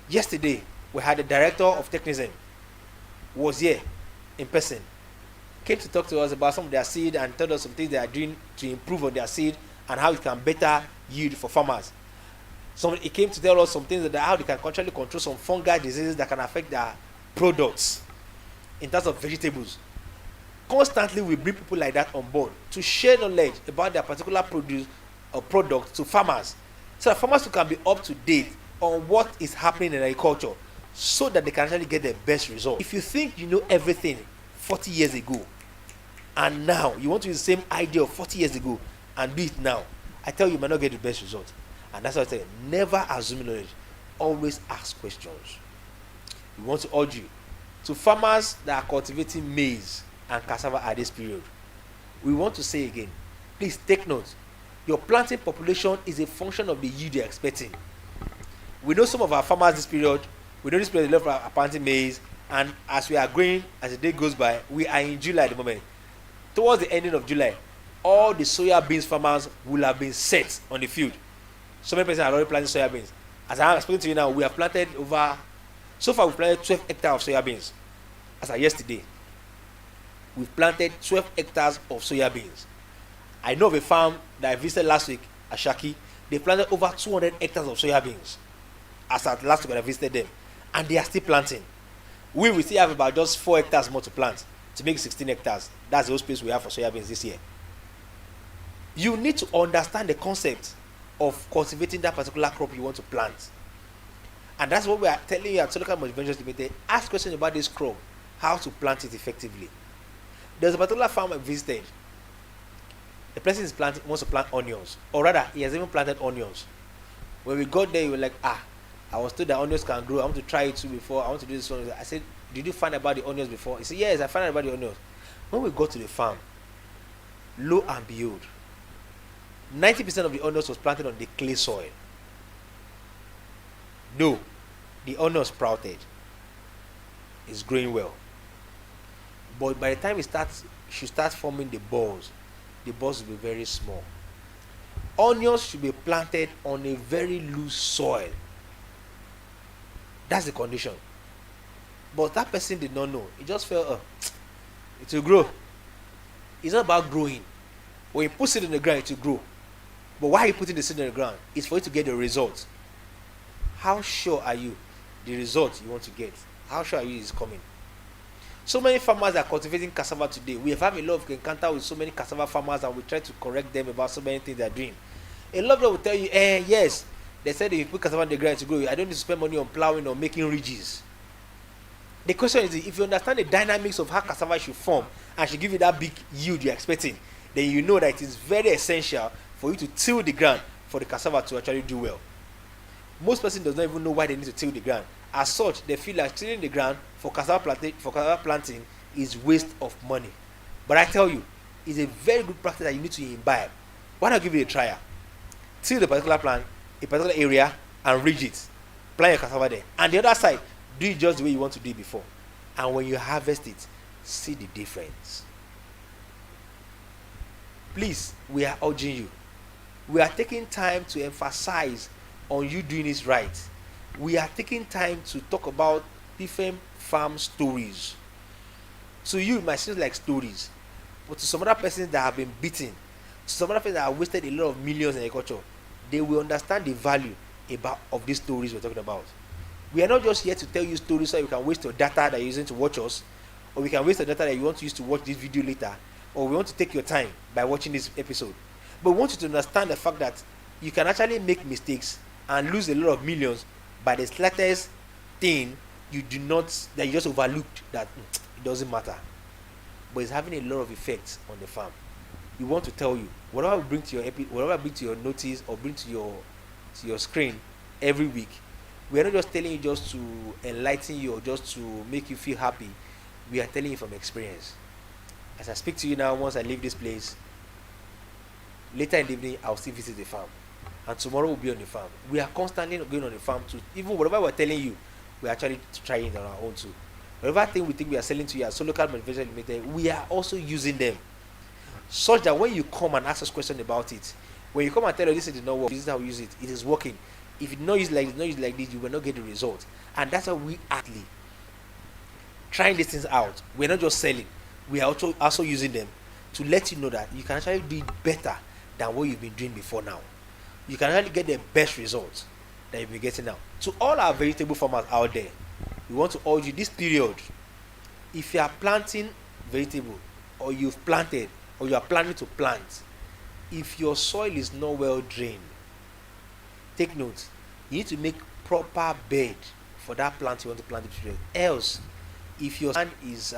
Yesterday, we had the director of Technism was here in person. Came to talk to us about some of their seed and told us some things they are doing to improve on their seed and how it can better yield for farmers. He came to tell us some things that how they can actually control some fungal diseases that can affect their products in terms of vegetables. Constantly we bring people like that on board to share knowledge about their particular produce or product to farmers, so that farmers can be up to date on what is happening in agriculture, so that they can actually get the best result. If you think you know everything 40 years ago and now you want to use the same idea of 40 years ago and do it now, I tell you, you might not get the best result. And that's what I say, never assume knowledge, always ask questions. We want to urge you, to farmers that are cultivating maize and cassava at this period, we want to say again, please take note, your planting population is a function of the yield you're expecting. We know some of our farmers this period, we know this period they love our planting maize, and as we are going, as the day goes by, we are in July at the moment. Towards the ending of July, all the soya beans farmers will have been set on the field. So many persons are already planting soya beans. As I am speaking to you now, we have planted so far we've planted 12 hectares of soya beans. As of yesterday, we've planted 12 hectares of soya beans. I know of a farm that I visited last week, Ashaki. They planted over 200 hectares of soya beans. As at last week when I visited them. And they are still planting. We still have about just 4 hectares more to plant to make 16 hectares. That's the whole space we have for soya beans this year. You need to understand the concept of cultivating that particular crop you want to plant. And that's what we are telling you at Solocal Ventures Limited. Ask questions about this crop, how to plant it effectively. There's a particular farm I visited. The person wants to plant onions, or rather, he has even planted onions. When we got there, we were like, I was told that onions can grow. I want to try it too before. I want to do this one. I said, did you find out about the onions before? He said, yes, I found out about the onions. When we got to the farm, lo and behold, 90% of the onions was planted on the clay soil. No, the onion sprouted. It's growing well. But by the time she starts forming the balls will be very small. Onions should be planted on a very loose soil. That's the condition. But that person did not know. He just felt, it will grow. It's not about growing. When you put seed in the ground, it will grow. But why are you putting the seed in the ground? It's for you to get the result. How sure are you the result you want to get? How sure are you it's coming? So many farmers are cultivating cassava today. We have had a lot of encounter with so many cassava farmers, and we try to correct them about so many things they are doing. A lot of them will tell you, yes, they said if you put cassava in the ground to grow, I don't need to spend money on plowing or making ridges. The question is, if you understand the dynamics of how cassava should form and should give you that big yield you're expecting, then you know that it is very essential for you to till the ground for the cassava to actually do well. Most persons does not even know why they need to till the ground. As such, they feel like tilling the ground for cassava planting is waste of money. But I tell you, it's a very good practice that you need to imbibe. Why not give it a trial? Till the particular area, and ridge it. Plant your cassava there. And the other side, do it just the way you want to do it before. And when you harvest it, see the difference. Please, we are urging you. We are taking time to emphasize on you doing this right. We are taking time to talk about different farm stories. To you, it might seem like stories, but to some other persons that have been beaten, to some other persons that have wasted a lot of millions in agriculture, they will understand the value of these stories we're talking about. We are not just here to tell you stories so you can waste your data that you're using to watch us, or we can waste the data that you want to use to watch this video later, or we want to take your time by watching this episode. But we want you to understand the fact that you can actually make mistakes and lose a lot of millions by the slightest thing you just overlooked, that it doesn't matter, but it's having a lot of effects on the farm. We want to tell you, whatever we bring to your notice or bring to your screen every week, we are not just telling you just to enlighten you or just to make you feel happy. We are telling you from experience. As I speak to you now, once I leave this place, later in the evening I'll still visit the farm, and tomorrow we'll be on the farm. We are constantly going on the farm to, even whatever we're telling you, we're actually trying it on our own too. Whatever thing we think we are selling to you as Solocal Ventures Limited, we are also using them, such that when you come and ask us questions about it, when you come and tell us this is not working, this is how we use it, it is working. If it's not used like this, you will not get the result. And that's why we actually trying these things out. We're not just selling, we are also using them to let you know that you can actually do it better than what you've been doing before now. You can actually get the best results that you've been getting now. To all our vegetable farmers out there, we want to urge you this period, if you are planting vegetable, or you've planted, or you are planning to plant, if your soil is not well drained, take note, you need to make proper bed for that plant you want to plant this period. Else, if your land is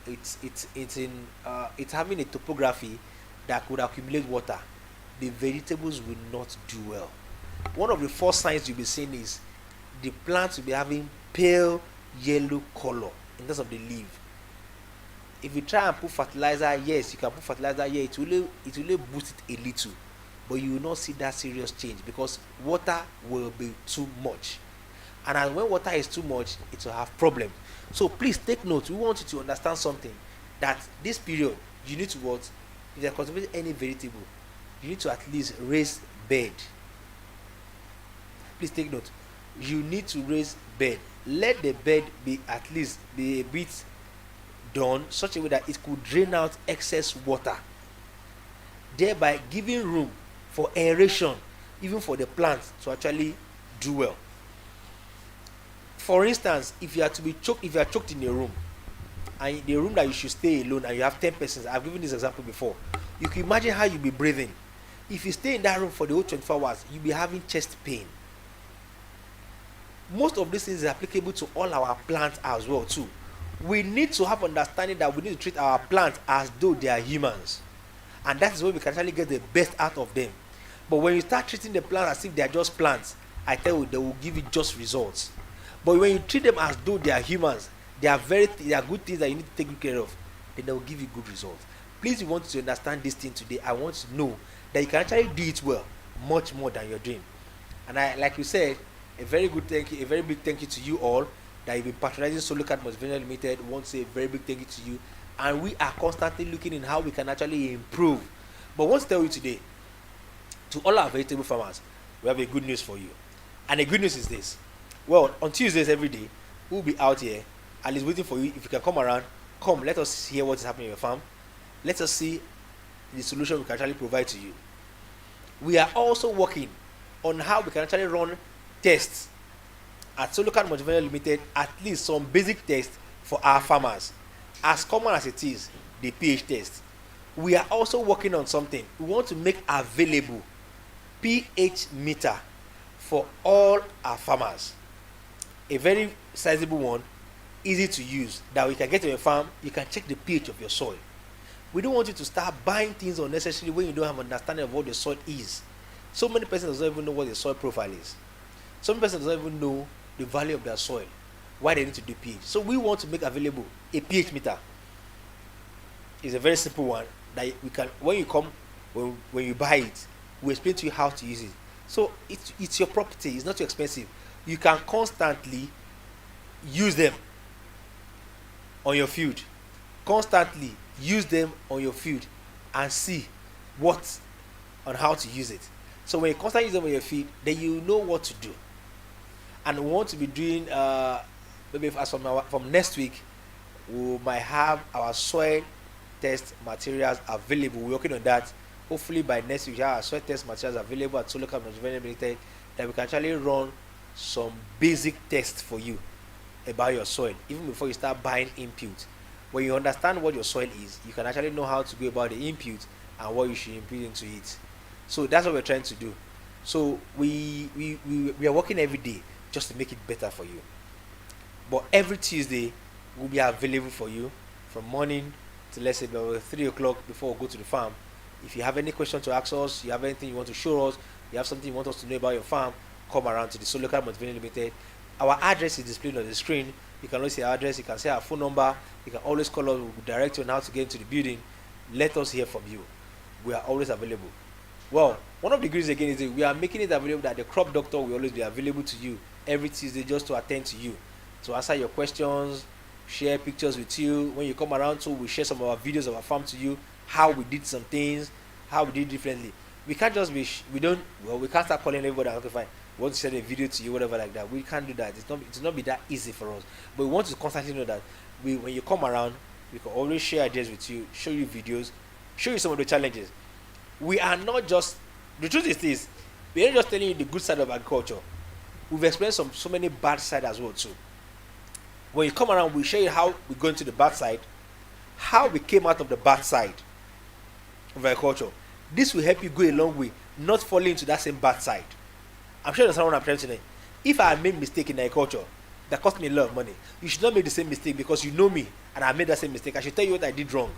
it's having a topography that could accumulate water, the vegetables will not do well. one of the first signs you'll be seeing is the plant will be having pale yellow color in terms of the leaf. If you try and put fertilizer, yes, you can put fertilizer here, it will only boost it a little, but you will not see that serious change because water will be too much. And as when water is too much, it will have problem. So please take note. We want you to understand something, that this period you need to what, if you are cultivating any vegetable, you need to at least raise bed. Please take note. You need to raise bed. Let the bed be at least be a bit done such a way that it could drain out excess water, thereby giving room for aeration, even for the plants to actually do well. For instance, if you are choked in a room, and the room that you should stay alone, and you have 10 persons, I've given this example before, you can imagine how you'll be breathing. If you stay in that room for the whole 24 hours, you'll be having chest pain. Most of these things is applicable to all our plants as well too. We need to have understanding that we need to treat our plants as though they are humans, and that is where we can actually get the best out of them. But when you start treating the plants as if they are just plants, I tell you, they will give you just results. But when you treat them as though they are humans, they are good things that you need to take good care of, then they will give you good results. Please, if you want to understand this thing today, I want to know that you can actually do it well, much more than you're doing. And I, like you said, a very big thank you to you all that you've been patronizing SoloCard Multiventure Limited. I want to say a very big thank you to you. And we are constantly looking in how we can actually improve. But I want to tell you today, to all our vegetable farmers, we have a good news for you. And the good news is this. Well, on Tuesdays every day, we'll be out here, at least waiting for you. If you can come around, come, let us hear what is happening in your farm. Let us see the solution we can actually provide to you. We are also working on how we can actually run tests at SoloCard Multiventure Limited, at least some basic tests for our farmers. As common as it is, the pH test. We are also working on something. We want to make available pH meter for all our farmers. A very sizable one, easy to use, that we can get to your farm. You can check the pH of your soil. We don't want you to start buying things unnecessarily when you don't have an understanding of what the soil is. So many persons don't even know what the soil profile is. Some persons don't even know the value of their soil, why they need to do pH. So we want to make available a pH meter. It's a very simple one that we can, when you come, when you buy it, we explain to you how to use it. So it's your property. It's not too expensive. You can constantly use them on your field. Constantly use them on your field and see what on how to use it. So when you constantly use them on your field, then you know what to do. And we want to be doing maybe as from next week, we might have our soil test materials available. We're working on that. Hopefully by next week, we have our soil test materials available at SoloCard Multiventure Limited, that we can actually run some basic tests for you about your soil, even before you start buying input. When you understand what your soil is, you can actually know how to go about the input and what you should input into it. So that's what we're trying to do. So we are working every day just to make it better for you. But every Tuesday will be available for you from morning to, let's say, about 3 o'clock before we go to the farm. If you have any question to ask us, you have anything you want to show us, you have something you want us to know about your farm, come around to the SoloCard Multiventure Limited. Our address is displayed on the screen. You can always see our address, you can see our phone number, you can always call us, we'll direct you on how to get into the building. Let us hear from you. We are always available. Well, one of the good news again is that we are making it available that the crop doctor will always be available to you every Tuesday, just to attend to you, to answer your questions, share pictures with you. When you come around, so we share some of our videos of our farm to you, how we did some things, how we did differently. We can't just be, we can't start calling everybody, okay fine, we want to send a video to you, whatever like that. We can't do that. It will not be that easy for us. But we want to constantly know that when you come around, we can always share ideas with you, show you videos, show you some of the challenges. We are not just, the truth is this, we ain't just telling you the good side of agriculture. We've experienced so many bad side as well too. When you come around, we show you how we go into the bad side, how we came out of the bad side of agriculture. This will help you go a long way, not falling into that same bad side. I'm sure you understand what I'm trying to say. If I made mistake in agriculture that cost me a lot of money, you should not make the same mistake because you know me and I made that same mistake. I should tell you what I did wrong,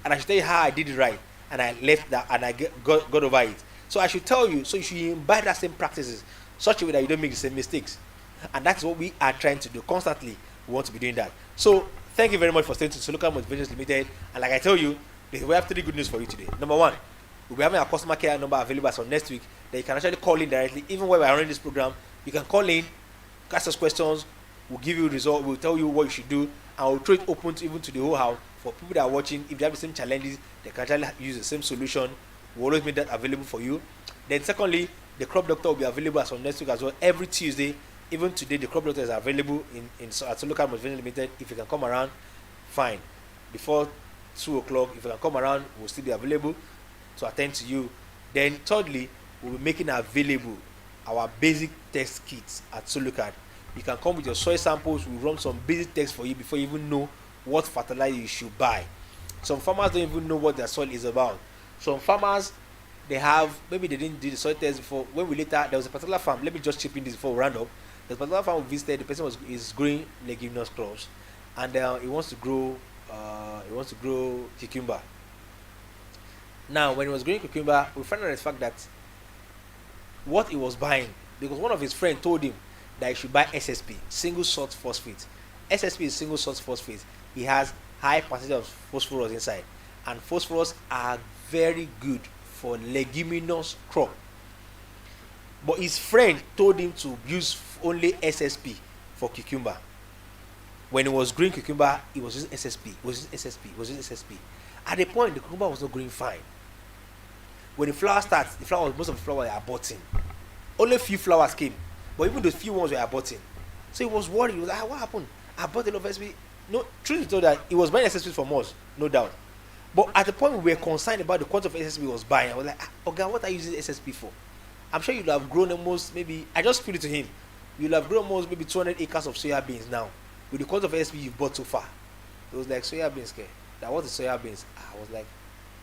and I should tell you how I did it right, and I left that and I got over it. So I should tell you, so you should imbibe that same practices, such a way that you don't make the same mistakes. And that's what we are trying to do constantly. We want to be doing that. So thank you very much for staying to Solocal Motivations Limited. And like I tell you, we have 3 good news for you today. Number 1, we'll be having our customer care number available as of next week, that you can actually call in directly. Even while we're running this program, you can call in, ask us questions, we'll give you a result, we'll tell you what you should do, and we'll throw it open to even to the whole house for people that are watching. If they have the same challenges, they can actually use the same solution. We'll always make that available for you. Then secondly, the crop doctor will be available as of next week as well, every Tuesday. Even today, the crop doctor is available at Solocal Motivations Limited. If you can come around, fine. Before 2 o'clock, if you can come around, we'll still be available to attend to you. Then thirdly, we'll be making available our basic test kits at Solocard. You can come with your soil samples. We'll run some basic tests for you before you even know what fertilizer you should buy. Some farmers don't even know what their soil is about. Some farmers, maybe they didn't do the soil test before. When we later, there was a particular farm, let me just chip in this before we round up. There's a particular farm we visited. The person is growing leguminous crops, and he wants to grow cucumber. Now, when he was growing cucumber, we found out the fact that what he was buying, because one of his friends told him that he should buy SSP, single salt phosphate. SSP is single salt phosphate. It has high percentage of phosphorus inside, and phosphorus are very good for leguminous crop. But his friend told him to use only SSP for cucumber. When he was growing cucumber, he was using SSP. At the point, the cucumber was not growing fine. When the flower starts, most of the flowers are aborting. Only a few flowers came, but even those few ones were aborting. So he was worried. He was like, what happened? I bought a lot of SSP. No, truth is told that he was buying SSP from us, no doubt. But at the point we were concerned about the quantity of SSP he was buying, I was like, okay, what are you using SSP for? I'm sure you'll have grown almost, maybe, I just put it to him, you'll have grown almost maybe 200 acres of soya beans now, with the quantity of SSP you've bought so far. It was like, soya beans, okay? That was the soya beans. I was like,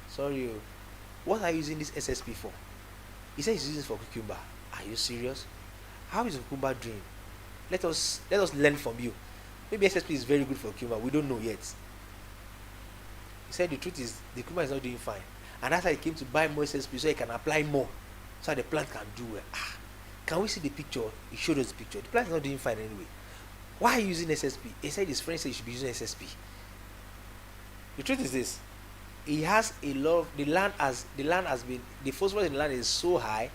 sorry, what are you using this SSP for? He said he's using it for cucumber. Are you serious? How is cucumber doing? Let us learn from you. Maybe SSP is very good for cucumber. We don't know yet. He said the truth is the cucumber is not doing fine, and that's why he came to buy more SSP so he can apply more, so the plant can do well. Can we see the picture? He showed us the picture. The plant is not doing fine anyway. Why are you using SSP? He said his friend said you should be using SSP. The truth is this: he has a lot of the land has been, the phosphorus in the land is so high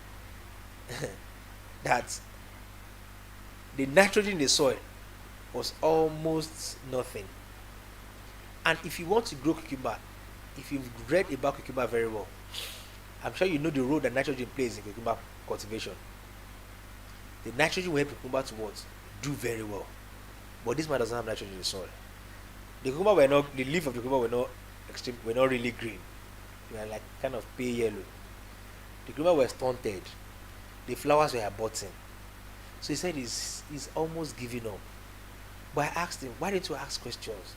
that the nitrogen in the soil was almost nothing. And if you want to grow cucumber, if you've read about cucumber very well, I'm sure you know the role that nitrogen plays in cucumber cultivation. The nitrogen will help cucumber to what? Do very well. But this man doesn't have nitrogen in the soil. The leaf of the cucumber were not really green. They were like kind of pale yellow. The cucumber were stunted. The flowers were aborting. So he said he's almost giving up. But I asked him, why didn't you ask questions?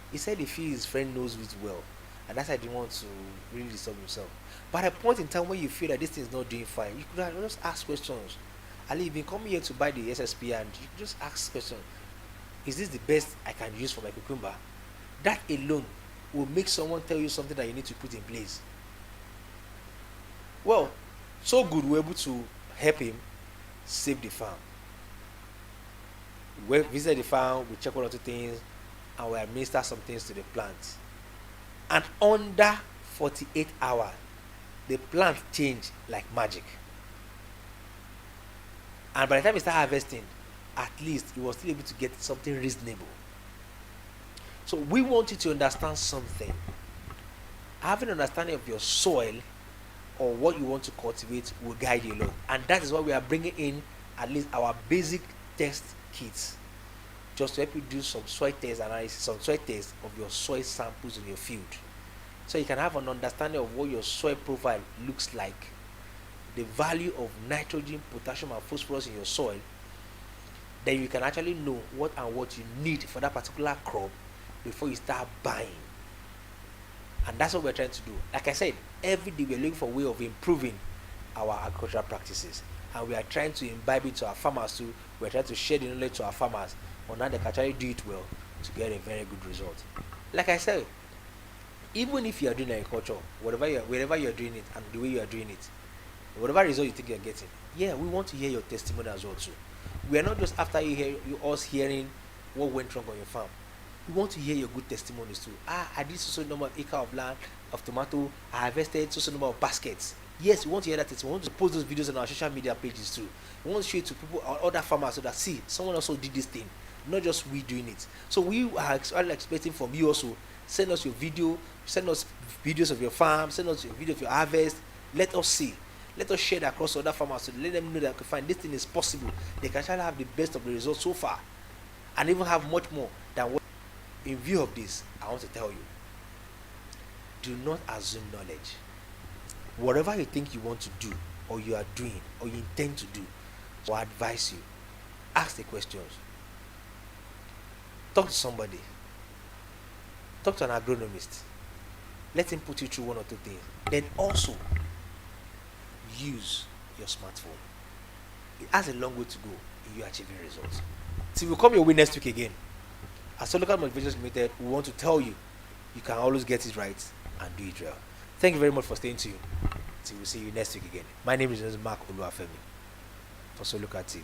He said if his friend knows it well, and that's why I didn't want to really disturb himself. But at a point in time when you feel that this thing is not doing fine, you could have just ask questions. Ali, you've been coming here to buy the SSP, and you just ask questions. Is this the best I can use for my cucumber? That alone will make someone tell you something that you need to put in place. Well, so good we're able to help him save the farm. We visit the farm, we check one or two things, and we administer some things to the plant. And under 48 hours, the plant changed like magic. And by the time he started harvesting, at least he was still able to get something reasonable. So we want you to understand something. Having an understanding of your soil or what you want to cultivate will guide you along. And that is why we are bringing in at least our basic test kits, just to help you do some soil test analysis, some soil test of your soil samples in your field, so you can have an understanding of what your soil profile looks like, the value of nitrogen, potassium and phosphorus in your soil. Then you can actually know what you need for that particular crop before you start buying. And that's what we're trying to do. Like I said, every day we're looking for a way of improving our agricultural practices, and we are trying to imbibe it to our farmers too. We're trying to share the knowledge to our farmers on how they can actually do it well to get a very good result. Like I said, even if you are doing agriculture, wherever you're doing it and the way you are doing it, whatever result you think you're getting, yeah, we want to hear your testimony as well too. We are not just after us hearing what went wrong on your farm. We want to hear your good testimonies too. I did so number of acre of land of tomato. I harvested so number of baskets. Yes, we want to hear that. We want to post those videos on our social media pages too. We want to show it to people, other farmers, so that see someone also did this thing, not just we doing it. So we are expecting from you also. Send us your video. Send us videos of your farm. Send us your video of your harvest. Let us see. Let us share that across other farmers so let them know that find this thing is possible. They can actually have the best of the results so far, and even have much more than what. In view of this, I want to tell you, do not assume knowledge. Whatever you think you want to do, or you are doing, or you intend to do, so I advise you, ask the questions. Talk to somebody. Talk to an agronomist. Let him put you through one or two things. Then also, use your smartphone. It has a long way to go in you achieving results. Till we come your way next week again. As Solocard Multi-Ventures Limited, we want to tell you, you can always get it right and do it well. Thank you very much for staying tuned. Till we see you next week again. My name is Mark Oluwafemi for Solocard TV.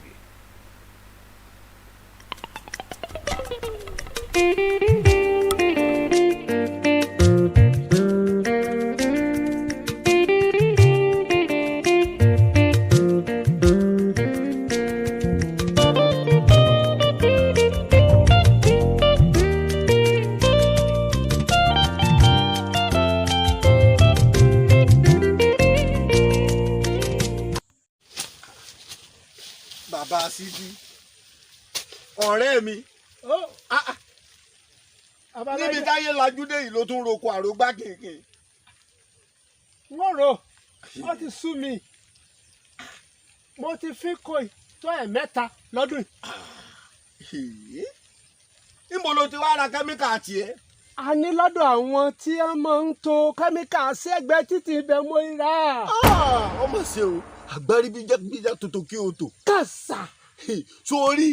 Bàbá Sídí ọ̀rẹ́ mi níbi táyé lajú dé yìí ló tún roko àrògbá kéèké. wọ́n rò wọ́n ti sú mi mo ti fi kó tó ẹ̀mẹ́ta lọ́dún yìí. Níbo ló ti wá ra kẹ́míkà tiẹ̀? a ní lọ́dọ̀ àwọn tí wọ́n máa ń to kẹ́míkà sí ẹgbẹ́ títì ibẹ̀ mo rà. Ọmọ ṣe o àgbárí bíjá tòtò kí o tò. kàṣà. Sórí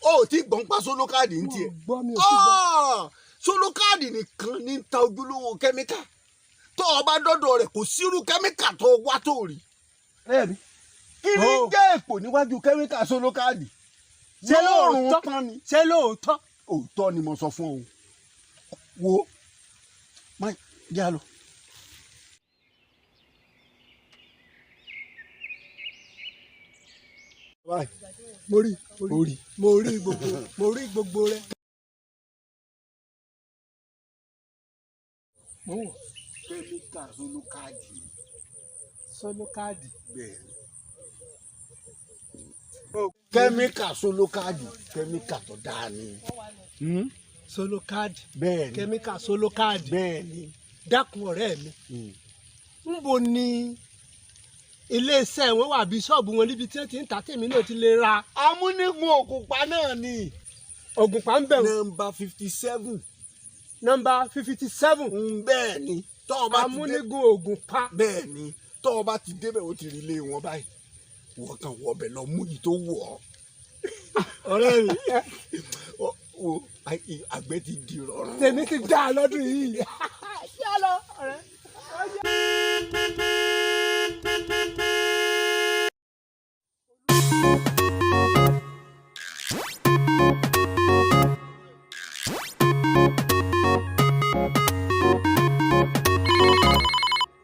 o ti gbọ́n pa Solocard ń tiẹ̀. Solocard nìkan ní ta ojúlówó kẹ́míkà tó o bá dọ́dọ̀ rẹ̀ kò sírú kẹ́míkà tó wá tó rí. Kí ni jẹ́ èpò níwájú kẹ́míkà Solocard? ṣé lóòótọ́ ṣé lóòótọ́? Òótọ́ ni mo sọ fún ọ. Wo má yá lọ. mo rí gbogbo rẹ. Kẹ́míkà Solocard. Solocard. Bẹ́ẹ̀. Kẹ́míkà Solocard kẹ́míkà tó dáa ni. Solocard. Bẹ́ẹ̀ni. kẹ́míkà Solocard. Bẹ́ẹ̀ni. dákun ọ̀rẹ́ mi. níbo ni iléeṣẹ́ wọn wà bí ṣọ́ọ̀bù wọn níbi tí wọ́n ti ń ta tèmi náà ti lè ra. Amúnigun Ògùnpa náà ni. Ògùnpa ń bẹ̀rù. Nọ́mbà 57. Nọ́mbà 57. Bẹ́ẹ̀ni. Amúnigun Ògùnpa. Bẹ́ẹ̀ni. Tọ́ ọ bá ti débẹ̀ ó ti rí ilé wọn báyìí. Wọ́n kàn wọ ọbẹ̀ lọ mú yìí tó wù ọ́. ọ̀rẹ́ mi. Àgbẹ̀ ti di rọrùn. Tèmi ti dá lọ́dún yìí. Yálọ ọ̀rẹ́.